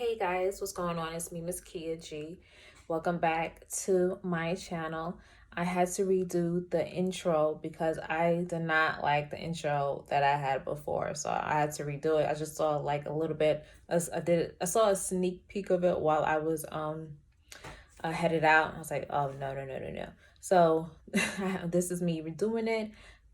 Hey guys, what's going on? It's me, Miss Kia G. Welcome back to my channel. I had to redo the intro because I did not like the intro that I had before, so I had to redo it. I just saw like a little bit. I saw a sneak peek of it while I was headed out. I was like, oh no. So this is me redoing it.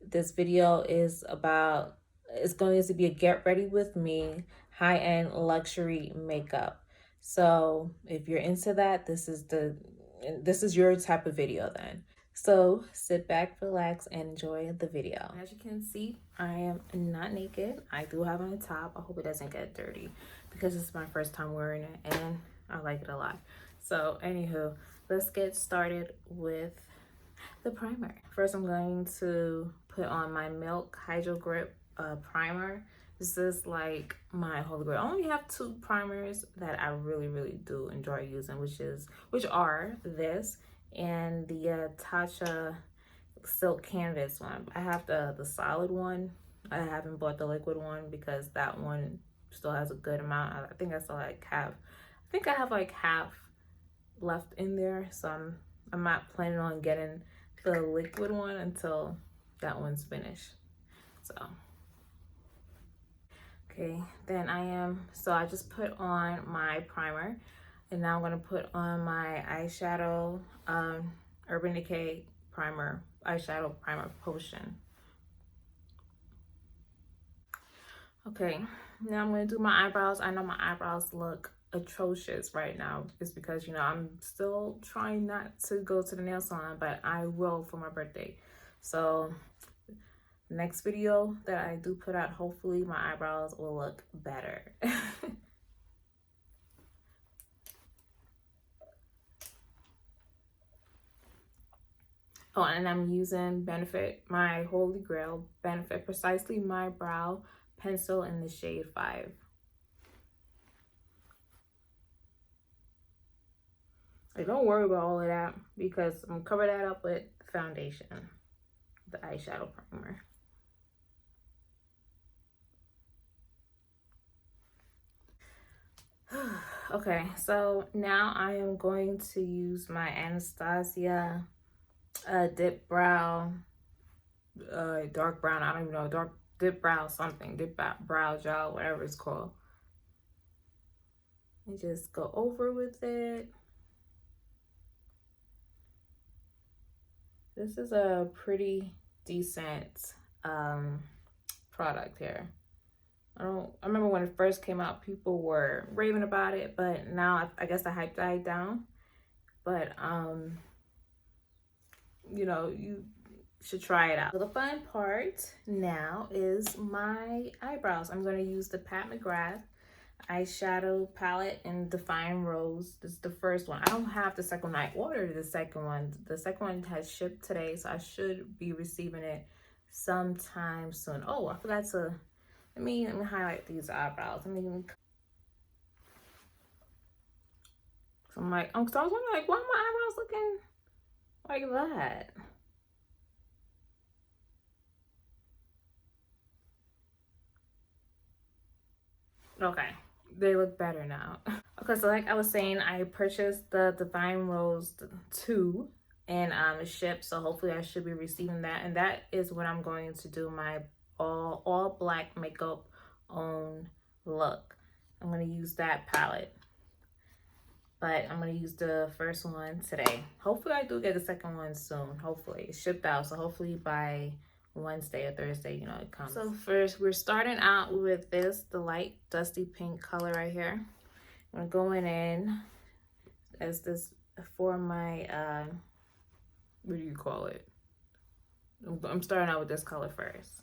This video is about, it's going to be a get ready with me high-end luxury makeup. So if you're into that, this is your type of video then. So sit back, relax, and enjoy the video. As you can see, I am not naked. I do have on a top. I hope it doesn't get dirty because it's my first time wearing it and I like it a lot. So anywho, let's get started with the primer. First, I'm going to put on my Milk Hydro Grip primer. This is like my holy grail. I only have two primers that I really do enjoy using, which are this and the Tatcha Silk Canvas one. I have the solid one. I haven't bought the liquid one because that one still has a good amount. I think I still like half. I think I have like half left in there, so I'm not planning on getting the liquid one until that one's finished. So okay, then I just put on my primer, and now I'm going to put on my eyeshadow Urban Decay primer, eyeshadow primer potion. Okay, now I'm going to do my eyebrows. I know my eyebrows look atrocious right now. It's because, you know, I'm still trying not to go to the nail salon, but I will for my birthday. So next video that I do put out, hopefully my eyebrows will look better. Oh, and I'm using Benefit, my holy grail, Benefit Precisely My Brow pencil in the shade 5. Like, don't worry about all of that because I'm gonna cover that up with foundation, the eyeshadow primer. Okay, so now I am going to use my Anastasia Dipbrow, dark brown, I don't even know, dark Dipbrow something, Dipbrow gel, whatever it's called. And just go over with it. This is a pretty decent product here. I remember when it first came out, people were raving about it, but now I guess the hype died down. But you know, you should try it out. So the fun part now is my eyebrows. I'm going to use the Mcgrath eyeshadow palette in Define Rose. This is the first one. I don't have the second one. I ordered the second one. The second one has shipped today, so I should be receiving it sometime soon. Oh, I forgot to let me highlight these eyebrows. So I'm like, so I was wondering, like, why are my eyebrows looking like that? Okay, they look better now. Okay, so like I was saying, I purchased the Divine Rose 2 and it shipped, so hopefully I should be receiving that, and that is what I'm going to do my all black makeup on look. I'm going to use that palette, but I'm going to use the first one today. Hopefully I do get the second one soon. Hopefully it's shipped out, so hopefully by Wednesday or Thursday, you know, it comes. So first we're starting out with this, the light dusty pink color right here. I'm going in as this for my what do you call it? I'm starting out with this color first.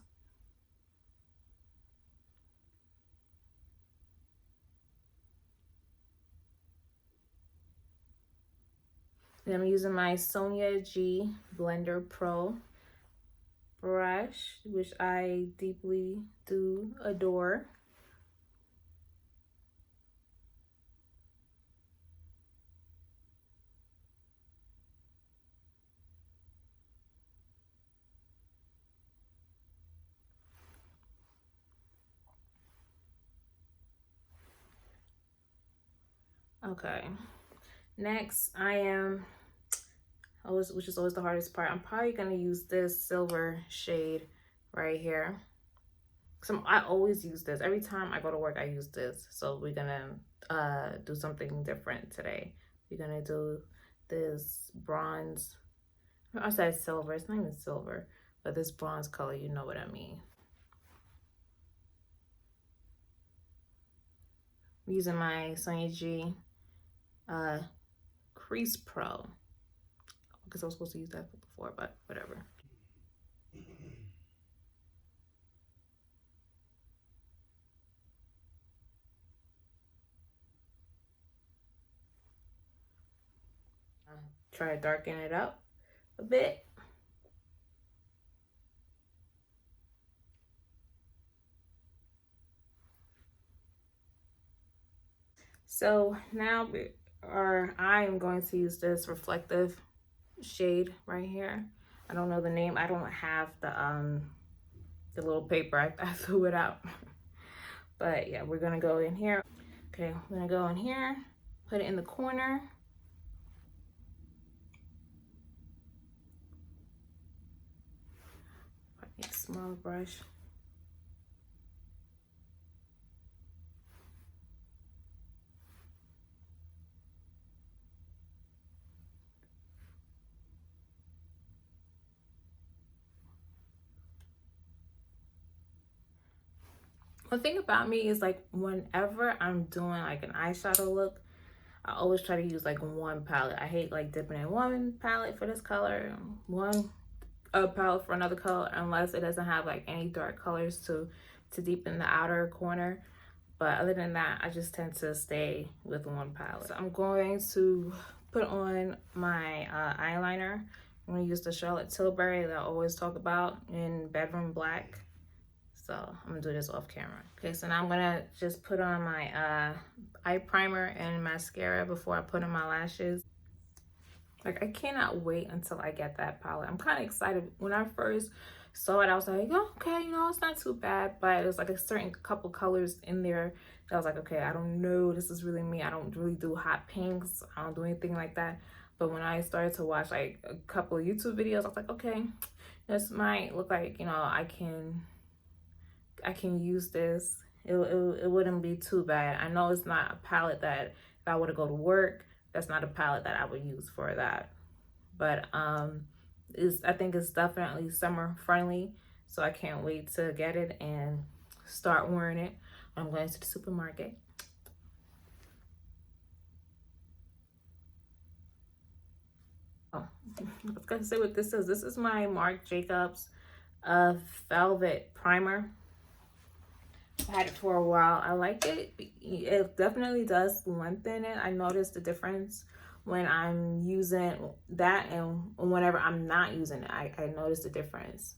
And I'm using my Sonia G Blender Pro brush, which I deeply do adore. Okay, next I am always, which is always the hardest part, I'm probably gonna use this silver shade right here. So I always use this every time I go to work. I use this. So we're gonna do something different today. We're gonna do this bronze, I said silver, it's not even silver, but this bronze color, you know what I mean. I'm using my Sonia G Crease Pro, because I was supposed to use that before, but whatever. Try to darken it up a bit. So now I am going to use this reflective shade right here. I don't know the name. I don't have the little paper. I threw it out. But yeah, we're gonna go in here. Okay, I'm gonna go in here, put it in the corner. A small brush. One thing about me is like whenever I'm doing like an eyeshadow look, I always try to use like one palette. I hate like dipping in one palette for this color, one palette for another color, unless it doesn't have like any dark colors to deepen the outer corner. But other than that, I just tend to stay with one palette. So I'm going to put on my eyeliner. I'm going to use the Charlotte Tilbury that I always talk about in Bedroom Black. So I'm going to do this off camera. Okay, so now I'm going to just put on my eye primer and mascara before I put on my lashes. Like, I cannot wait until I get that palette. I'm kind of excited. When I first saw it, I was like, oh, okay, you know, it's not too bad. But it was like a certain couple colors in there that I was like, okay, I don't know, this is really me. I don't really do hot pinks. I don't do anything like that. But when I started to watch like a couple of YouTube videos, I was like, okay, this might look like, you know, I can use this. It wouldn't be too bad. I know it's not a palette that if I were to go to work, that's not a palette that I would use for that. But I think it's definitely summer friendly. So I can't wait to get it and start wearing it when I'm going to the supermarket. Oh, I was gonna say what this is. This is my Marc Jacobs Velvet Primer. I had it for a while. I like it. It definitely does lengthen it. I noticed the difference when I'm using that and whenever I'm not using it. I noticed the difference.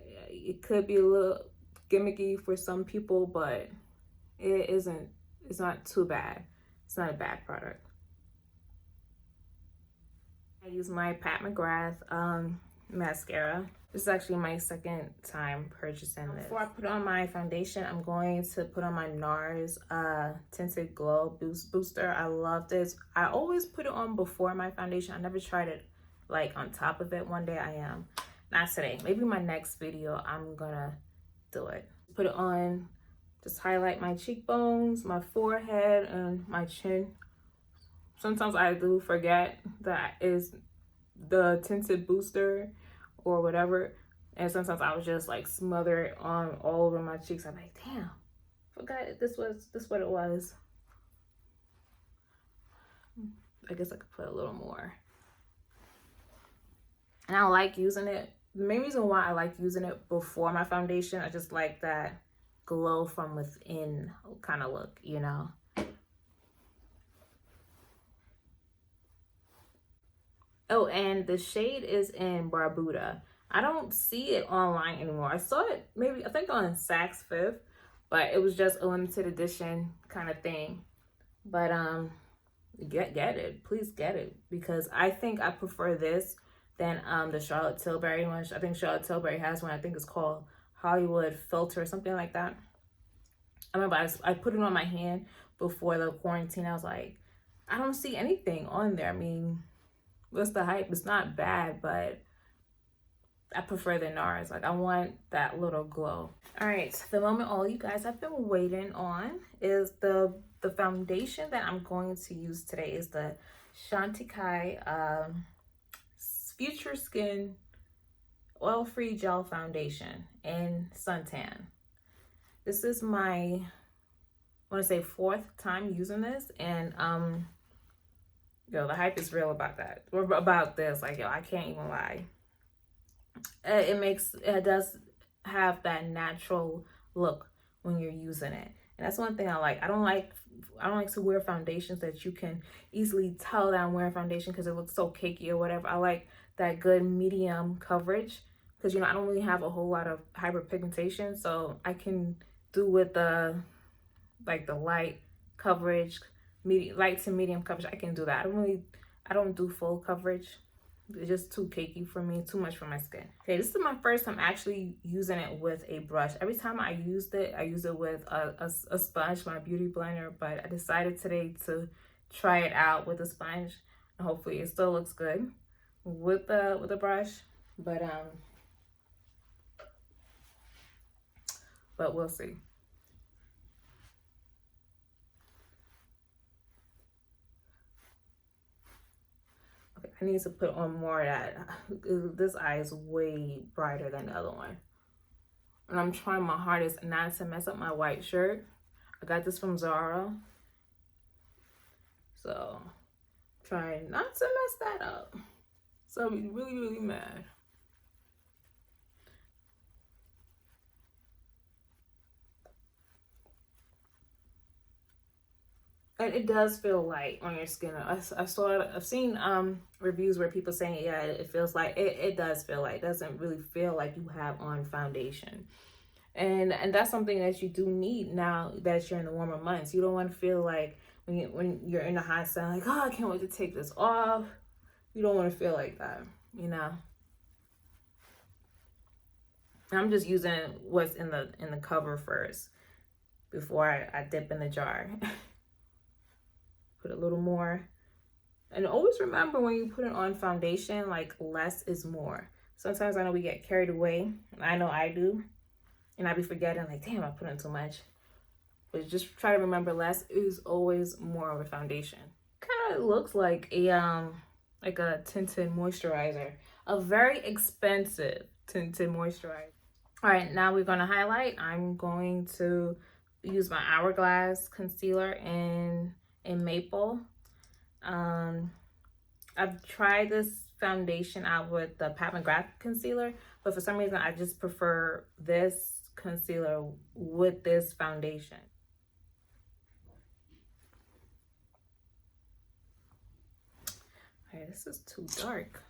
It could be a little gimmicky for some people, but it isn't. It's not too bad. It's not a bad product. I use my Pat McGrath mascara. This is actually my second time purchasing this. Before I put on my foundation, I'm going to put on my Nars Tinted Glow Booster. I love this. I always put it on before my foundation. I never tried it like on top of it. One day I am. Not today. Maybe my next video I'm gonna do it. Put it on, just highlight my cheekbones, my forehead, and my chin. Sometimes I do forget that is the tinted booster or whatever, and sometimes I would just like smother it on all over my cheeks. I'm like, damn, forgot this what it was. I guess I could put a little more. And I like using it. The main reason why I like using it before my foundation, I just like that glow from within kind of look, you know. Oh, and the shade is in Barbuda. I don't see it online anymore. I saw it maybe, I think on Saks Fifth, but it was just a limited edition kind of thing. But get it. Please get it, because I think I prefer this than the Charlotte Tilbury one. I think Charlotte Tilbury has one. I think it's called Hollywood Filter or something like that. I remember I put it on my hand before the quarantine. I was like, I don't see anything on there. I mean, what's the hype? It's not bad, but I prefer the Nars. Like, I want that little glow. All right, the moment all you guys have been waiting on is the foundation that I'm going to use today is the Chantecaille Future Skin Oil-Free Gel Foundation in Suntan. This is my, I want to say, 4th time using this, and yo, the hype is real about that. Or about this, like, yo, I can't even lie. It does have that natural look when you're using it, and that's one thing I like. I don't like to wear foundations that you can easily tell that I'm wearing foundation because it looks so cakey or whatever. I like that good medium coverage because, you know, I don't really have a whole lot of hyperpigmentation, so I can do with the light coverage, light to medium coverage. I can do that. I don't do full coverage. It's just too cakey for me, too much for my skin. Okay, this is my first time actually using it with a brush. Every time I use it with a sponge, my beauty blender, but I decided today to try it out with a sponge, and hopefully it still looks good with the brush, but we'll see. I need to put on more of that. This eye is way brighter than the other one. And I'm trying my hardest not to mess up my white shirt. I got this from Zara. So, trying not to mess that up. So I'll be really, really mad. And it does feel light on your skin. I've seen reviews where people saying, yeah, it feels like it does feel light. It doesn't really feel like you have on foundation. And that's something that you do need now that you're in the warmer months. You don't want to feel like when you're in the hot sun, like, oh, I can't wait to take this off. You don't want to feel like that, you know. I'm just using what's in the cover first before I dip in the jar. Put a little more. And always remember, when you put it on foundation, like, less is more. Sometimes I know we get carried away. I know I do. And I be forgetting, like, damn, I put in too much. But just try to remember, less is always more of a foundation. Kind of looks like a tinted moisturizer. A very expensive tinted moisturizer. All right, now we're going to highlight. I'm going to use my Hourglass concealer in Maple. I've tried this foundation out with the Mcgrath concealer, but for some reason I just prefer this concealer with this foundation. Okay, this is too dark.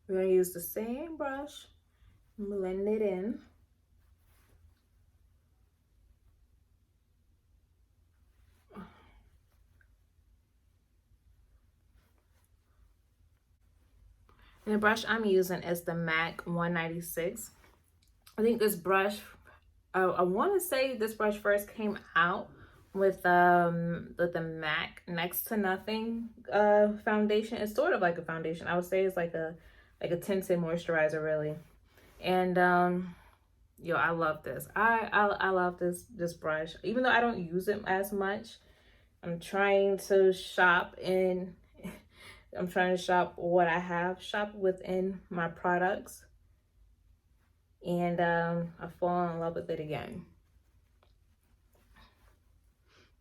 We're gonna use the same brush, blend it in. And the brush I'm using is the MAC 196. I think this brush, I want to say this brush first came out with the MAC Next to Nothing foundation. It's sort of like a foundation. I would say it's like a tinted moisturizer, really. And yo, I love this. I love this brush. Even though I don't use it as much, I'm trying to shop what I have, shop within my products, and I've fallen in love with it again.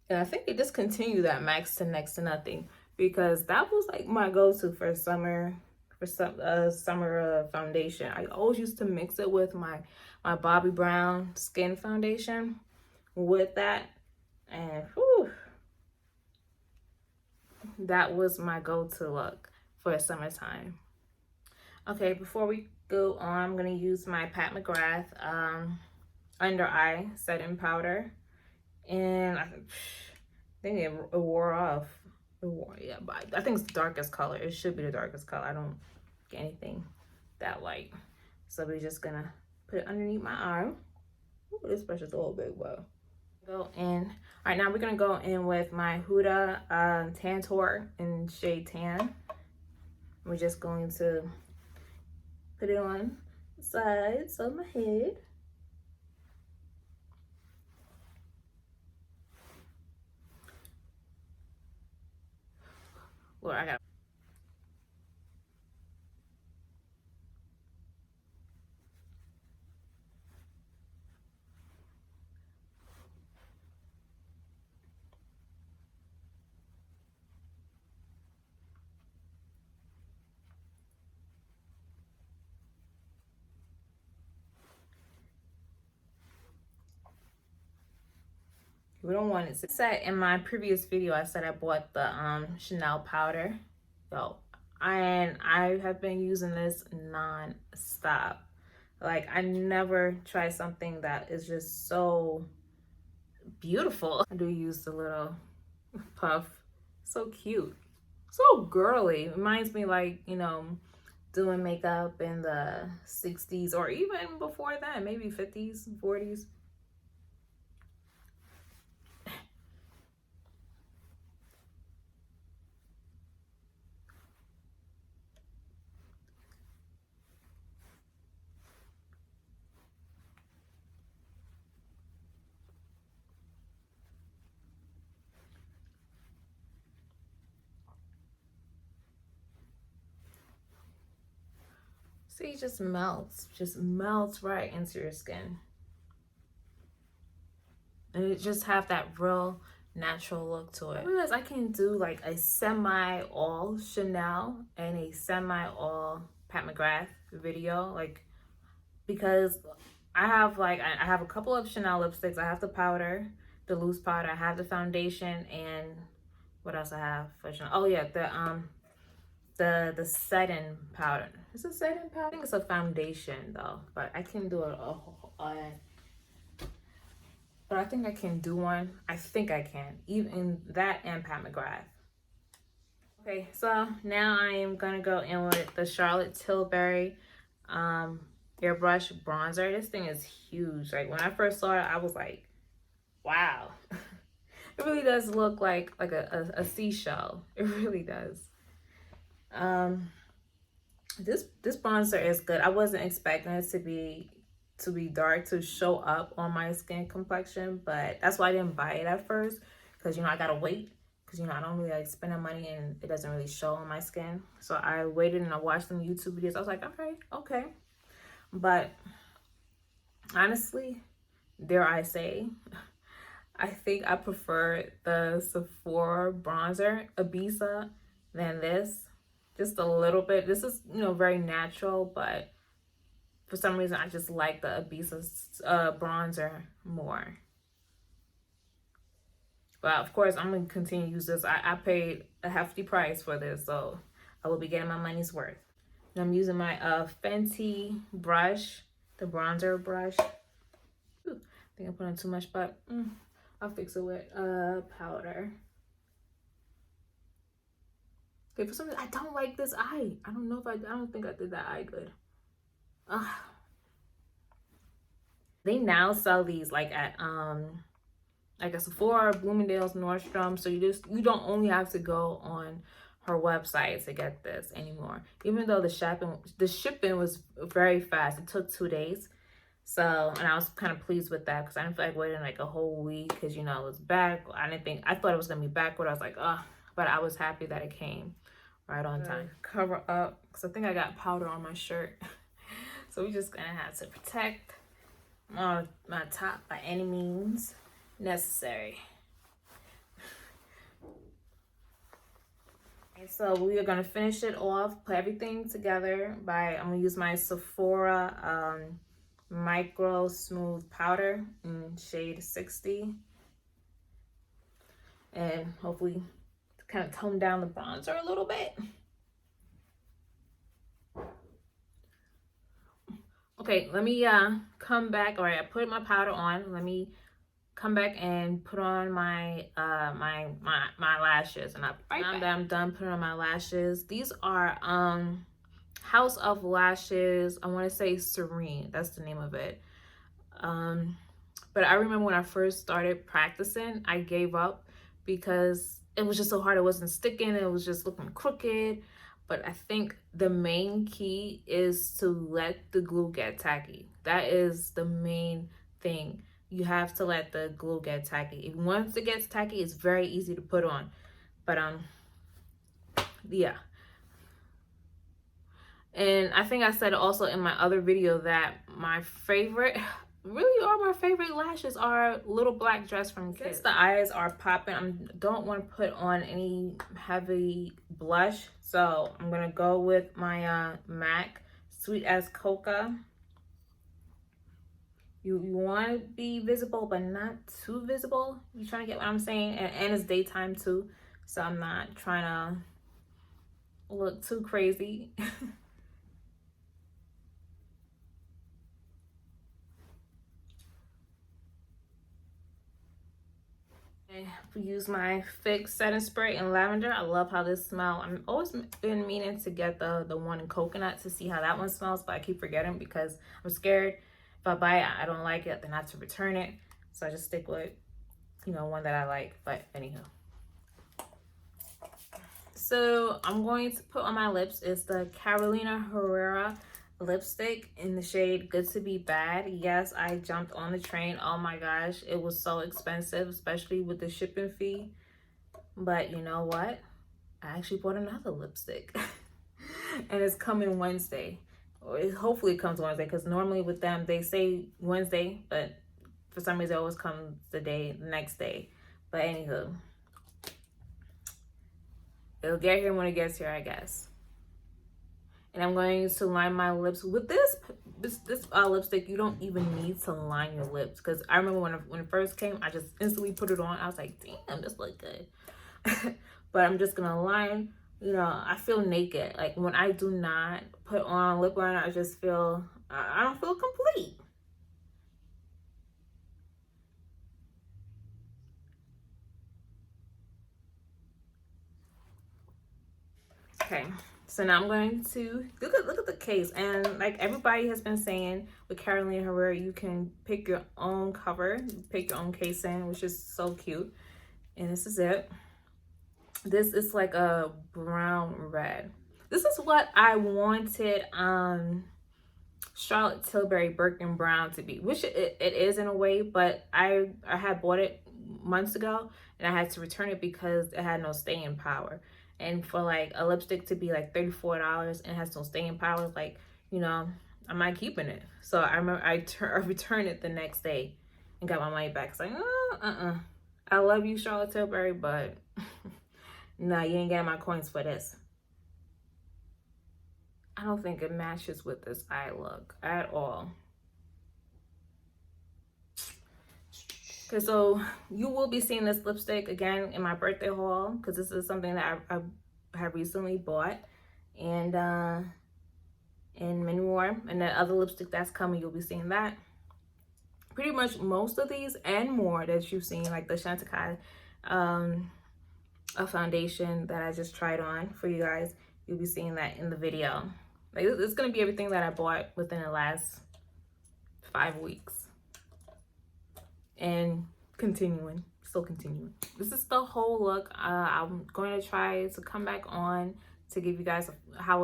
And I think it discontinued that Next to Nothing, because that was like my go-to for summer foundation. I always used to mix it with my Bobbi Brown Skin Foundation with that, and whew, that was my go-to look for summertime. Okay, before we go on, I'm gonna use my Mcgrath under eye setting powder, and I think it wore off. Yeah, but I think it's the darkest color. It should be the darkest color. I don't get anything that light, so we're just gonna put it underneath my arm. Ooh, this brush is a little big, but go in. All right, now we're gonna go in with my Huda Tan Tour in shade Tan. We're just going to put it on the sides of my head. Lord, I got. We don't want it. So said in my previous video, I said I bought the Chanel powder. Yo, I have been using this non-stop. Like, I never try something that is just so beautiful. I do use the little puff. So cute. So girly. Reminds me, like, you know, doing makeup in the 60s or even before that, maybe 50s, 40s. See, it just melts right into your skin. And it just have that real natural look to it. I realize I can do like a semi-all Chanel and a semi-all Pat McGrath video, like, because I have a couple of Chanel lipsticks. I have the powder, the loose powder. I have the foundation, and what else I have for Chanel? Oh yeah, the setting powder. Is it setting powder? I think it's a foundation though, but I can do but I think I can do one. I think I can, even that and Pat McGrath. Okay, so now I am gonna go in with the Charlotte Tilbury airbrush bronzer. This thing is huge. Like, when I first saw it, I was like, wow. It really does look like a seashell. It really does. This bronzer is good. I wasn't expecting it to be dark, to show up on my skin complexion, but that's why I didn't buy it at first, because, you know, I gotta wait, because, you know, I don't really like spending money and it doesn't really show on my skin. So I waited and I watched some YouTube videos. I was like, okay. But honestly, dare I say, I think I prefer the Sephora bronzer, Ibiza, than this. Just a little bit. This is, you know, very natural, but for some reason I just like the Ibiza bronzer more. But of course, I'm going to continue to use this. I paid a hefty price for this, so I will be getting my money's worth. And I'm using my Fenty brush, the bronzer brush. Ooh, I think I put on too much, but I'll fix it with powder. Okay, for some reason, I don't like this eye. I don't know if I don't think I did that eye good. They now sell these like at like a Sephora, Bloomingdale's, Nordstrom. So you don't only have to go on her website to get this anymore. Even though the shipping was very fast. It took 2 days. So, and I was kind of pleased with that, because I didn't feel like waiting like a whole week, because, you know, it was back. I thought it was gonna be backward. I was like, but I was happy that it came right on time. Cover up, because I think I got powder on my shirt. So we're just gonna have to protect my top by any means necessary. And so we are gonna finish it off, put everything together I'm gonna use my Sephora Mircosmooth powder in shade 60. And hopefully kind of tone down the bronzer a little bit. Okay, let me come back. All right, I put my powder on. Let me come back and put on my my lashes, and I'm done putting on my lashes. These are House of Lashes. I want to say Serene. That's the name of it. But I remember when I first started practicing, I gave up because it was just so hard. It wasn't sticking. It was just looking crooked. But I think the main key is to let the glue get tacky. That is the main thing. You have to let the glue get tacky. Once it gets tacky, it's very easy to put on. But yeah. And I think I said also in my other video that my favorite, really are my favorite lashes are little black dress from Kids. Since the eyes are popping, I don't want to put on any heavy blush. So I'm going to go with my MAC Sweet as Coca. You want to be visible, but not too visible. You trying to get what I'm saying? And it's daytime too. So I'm not trying to look too crazy. I use my Fix setting spray in lavender. I love how this smells. I've always been meaning to get the one in coconut to see how that one smells, but I keep forgetting because I'm scared if I buy it, I don't like it, then I have to return it. So I just stick with, you know, one that I like. But anywho. So I'm going to put on my lips. It's the Carolina Herrera lipstick in the shade Good to Be Bad. Yes, I jumped on the train. Oh my gosh, it was so expensive, especially with the shipping fee. But you know what? I actually bought another lipstick. And it's coming Wednesday. Or hopefully it comes Wednesday, because normally with them they say Wednesday, but for some reason it always comes the next day. But anywho, it'll get here when it gets here, I guess. And I'm going to line my lips with this lipstick. You don't even need to line your lips, because I remember when it first came, I just instantly put it on. I was like, damn, this look good. But I'm just gonna line. You know, I feel naked. Like when I do not put on lip liner, I just feel I don't feel complete. Okay. So now I'm going to look at the case, and like everybody has been saying with Carolina Herrera, you can pick your own cover, pick your own casing, which is so cute. And this is it. This is like a brown red. This is what I wanted Charlotte Tilbury Birkin Brown to be, which it is in a way, but I had bought it months ago and I had to return it because it had no staying power. And for like a lipstick to be like $34 and has no staying power, like, you know, I'm not keeping it. So I remember I returned it the next day and got my money back. It's like, I love you, Charlotte Tilbury, but no, you ain't getting my coins for this. I don't think it matches with this eye look at all. Okay, so you will be seeing this lipstick again in my birthday haul, because this is something that I have recently bought, and many more. And the other lipstick that's coming, you'll be seeing that. Pretty much most of these and more that you've seen, like the Chantecaille a foundation that I just tried on for you guys, you'll be seeing that in the video. Like, it's gonna be everything that I bought within the last 5 weeks. And still continuing. This is the whole look. I'm going to try to come back on to give you guys how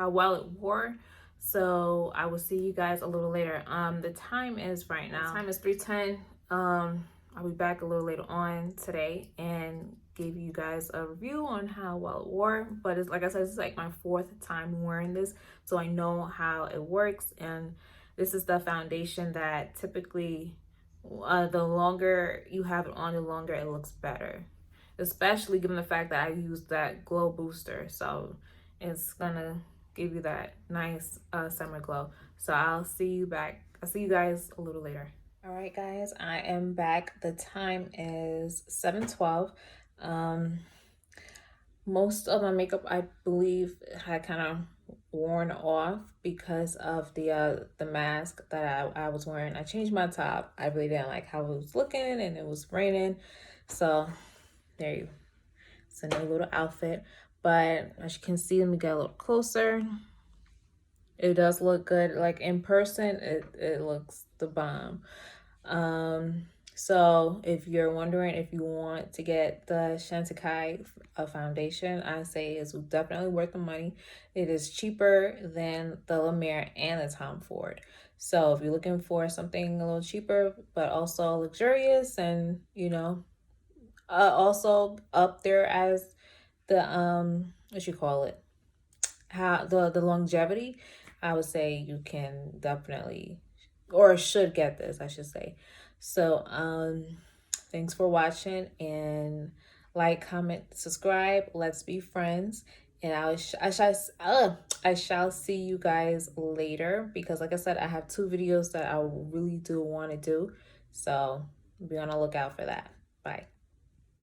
well it wore. So I will see you guys a little later. The time is right now. The time is 3:10. I'll be back a little later on today and give you guys a review on how well it wore. But it's like I said, it's like my 4th time wearing this, so I know how it works. And this is the foundation that typically the longer you have it on, the longer it looks better, especially given the fact that I used that glow booster. So it's gonna give you that nice summer glow. So I'll see you guys a little later. All right, guys, I am back. The time is 7:12. Most of my makeup, I believe, had kind of worn off because of the mask that I was wearing. I changed my top. I really didn't like how it was looking, and it was raining. So there you go. It's a new little outfit. But as you can see, let me get a little closer. It does look good. Like in person, it looks the bomb. So if you're wondering if you want to get the Chantecaille foundation, I say it's definitely worth the money. It is cheaper than the La Mer and the Tom Ford. So if you're looking for something a little cheaper, but also luxurious and, you know, also up there as the, what you call it? How the longevity, I would say you can definitely or should get this, I should say. So thanks for watching, and like, comment, subscribe. Let's be friends. And I shall see you guys later, because like I said, I have 2 videos that I really do want to do. So be on the lookout for that. Bye.